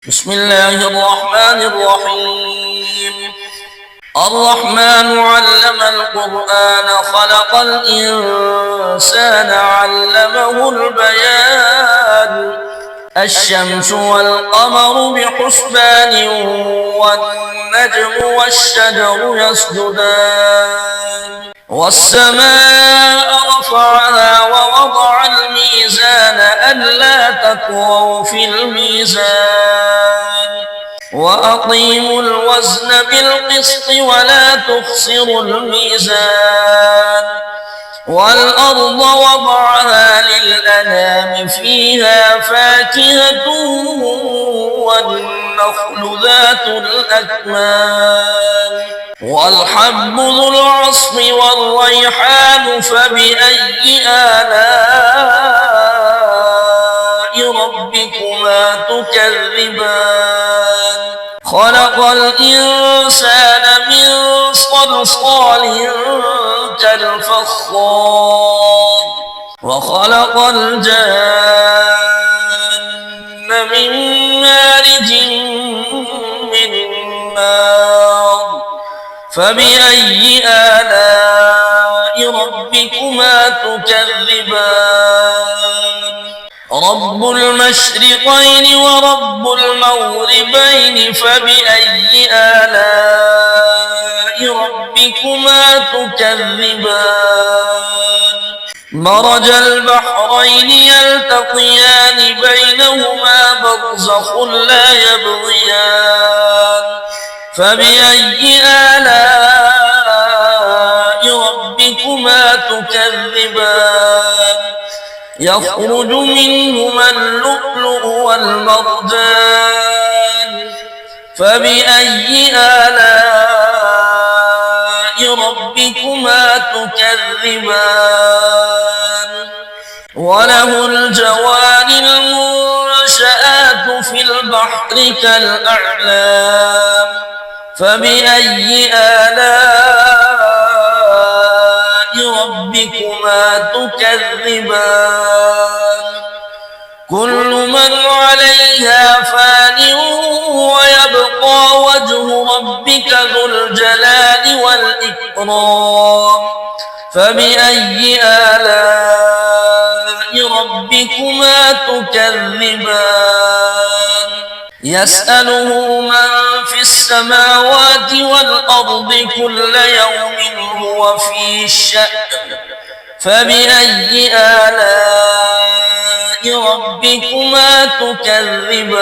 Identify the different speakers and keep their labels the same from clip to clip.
Speaker 1: بسم الله الرحمن الرحيم. الرحمن علم القرآن خلق الإنسان علمه البيان. الشمس والقمر بحسبان والنجم والشجر يسجدان والسماء رفعها ووضع الميزان ألا تطغوا في الميزان وأقيموا الوزن بالقسط ولا تخسروا الميزان والأرض وضعها للأنام فيها فاكهة والنخل ذات الأكمام والحب ذو العصف والريحان فبأي آلاء ربكما تكذبان خلق الإنسان من صلصال كالفخار وخلق الجن من مارج من نار فبأي آلاء ربكما تكذبان رب المشرقين ورب المغربين فبأي آلاء ربكما تكذبان مرج البحرين يلتقيان بينهما برزخ لا يبغيان فبأي آلاء ربكما تكذبان يخرج منهما اللؤلؤ والمرجان فبأي آلاء ربكما تكذبان وله الجوار المنشآت في البحر كالأعلام فبأي آلاء ربكما تكذبان كل من عليها فان ويبقى وجه ربك ذو الجلال والإكرام فبأي آلاء ربكما تكذبان يسأله من في السماوات والأرض كل يوم هو في شأن فبأي آلاء ربكما تكذبان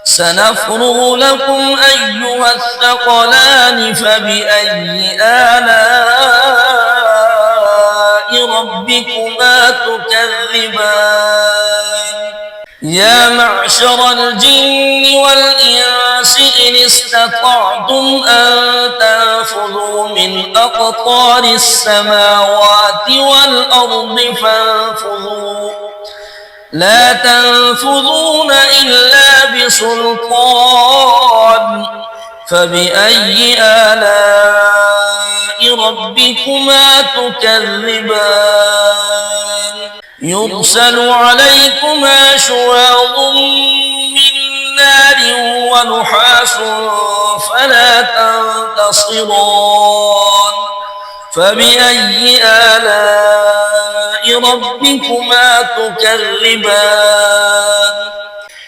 Speaker 1: سنفرغ لكم أيها الثقلان فبأي آلاء ربكما تكذبان يا معشر الجن والإنس إن استطعتم أن تنفذوا من أقطار السماوات والأرض فانفذوا لا تنفذون إلا بسلطان فبأي آلاء ربكما تكذبان يرسل عليكما شواظ من نار ونحاس فلا تنتصران فبأي آلاء ربكما تكذبان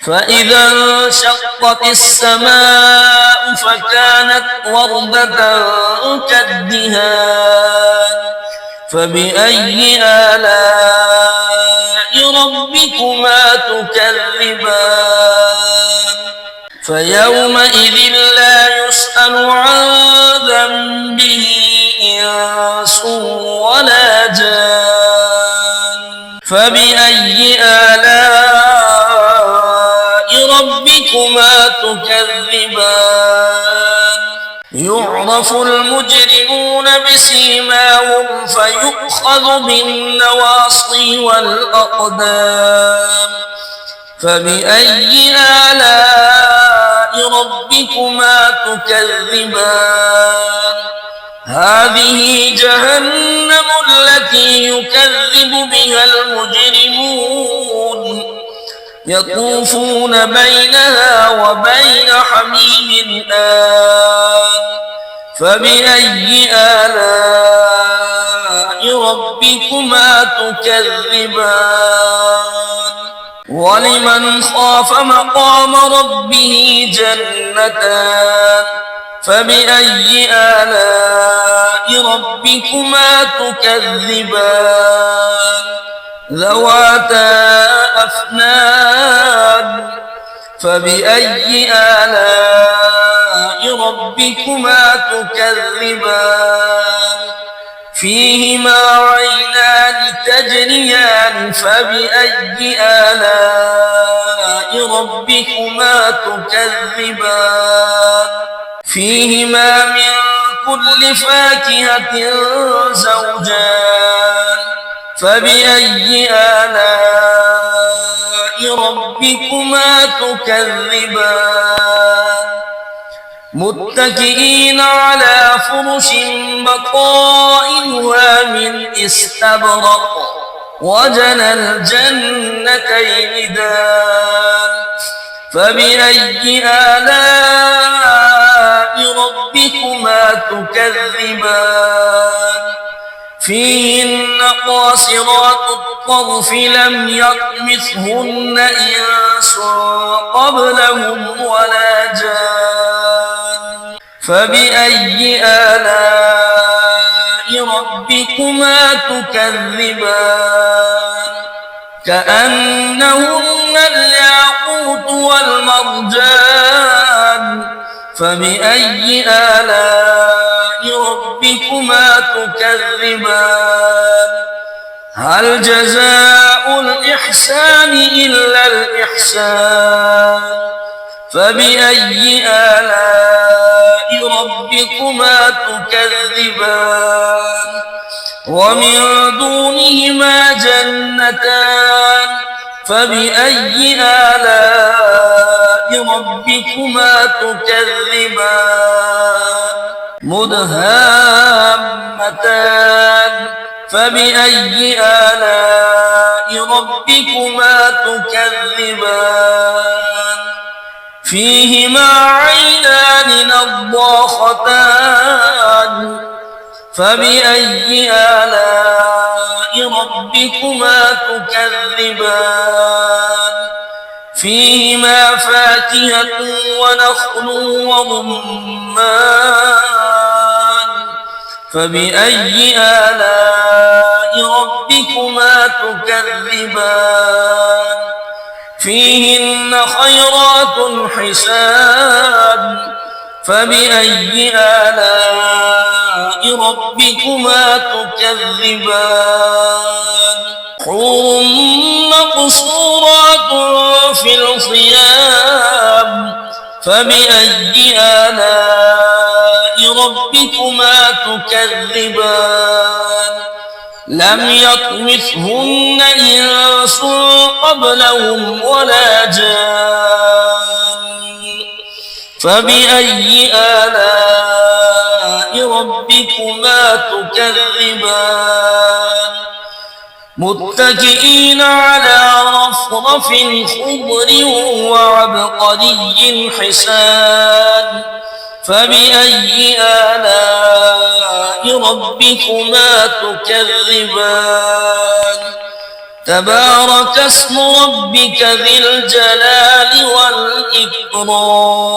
Speaker 1: فإذا انشقت السماء فكانت وردة كالدهان فبأي آلاء ربكما تكذبان فيومئذ لا يسأل عن ذنبه إنس ولا جان فبأي آلاء ربكما تكذبان يعرف المجرمون بسيماهم فيؤخذ بالنواصي والأقدام فبأي آلاء ربكما تكذبان هذه جهنم التي يكذب بها المجرمون يطوفون بينها وبين حميم آن فبأي آلاء ربكما تكذبان ولمن خاف مقام ربه جنتان فبأي آلاء ربكما تكذبان ذواتا أفنان فبأي آلاء ربكما تكذبان فيهما عينان تجريان فبأي آلاء ربكما تكذبان فيهما من كل فاكهة زوجان فبأي آلاء ربكما تكذبان متكئين على فرش بطائنها من استبرق وجنى الجنتين دان فبأي آلاء ربكما تكذبان فيهن قاصرات الطرف لم يطمثهن إنس قبلهم ولا جان فبأي آلاء ربكما تكذبان كأنهن الياقوت والمرجان فبأي آلاء ربكما تكذبان هل جزاء الإحسان إلا الإحسان فبأي آلاء ربكما تكذبان ومن دونهما جنتان فبأي آلاء ربكما تكذبان مدهامتان فبأي آلاء ربكما تكذبان فيهما عينان نضاختان فبأي آلاء ربكما تكذبان فيهما فاكهة ونخل ورمان فبأي آلاء ربكما تكذبان فيهن خيرات حسان فبأي آلاء ربكما تكذبان حور مقصورات في الخيام فبأي آلاء ربكما تكذبان لم يطمثهن إنس قبلهم ولا جان فبأي آلاء ربكما تكذبان متكئين على رفرف خضر وعبقري حسان فبأي آلاء ربكما تكذبان تبارك اسم ربك ذي الجلال والإكرام